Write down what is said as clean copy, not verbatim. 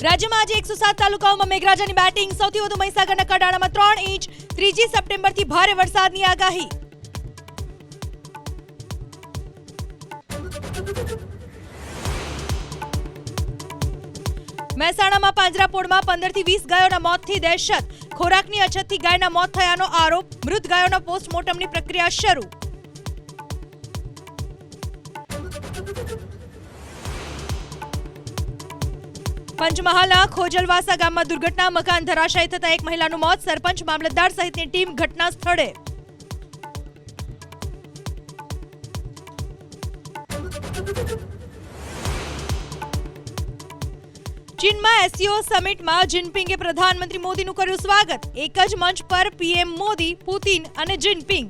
રાજ્યમાં આજે 107 તાલુકાઓમાં મેઘરાજાની બેટિંગ. સૌથી વધુ મહીસાગરના કડાણામાં 3 ઇંચ. 3જી સપ્ટેમ્બરથી ભારે વરસાદની આગાહી. મહેસાણામાં પાંજરાપોળમાં 15 થી 20 ગાયોના મોતથી દહેશત. ખોરાકની અછતથી ગાયના મોત થયાનો આરોપ. મૃત ગાયોના પોસ્ટમોર્ટમની પ્રક્રિયા શરૂ. પંચમહાલના ખોજલવાસા ગામમાં દુર્ઘટના. મકાન ધરાશાયી થતા એક મહિલાનું મોત. સરપંચ, મામલતદાર સહિતની ટીમ ઘટના સ્થળે. ચીનમાં એસસીઓ સમિટમાં જિનપિંગે પ્રધાનમંત્રી મોદીનું કર્યું સ્વાગત. એક જ મંચ પર પીએમ મોદી, પુતિન અને જિનપિંગ.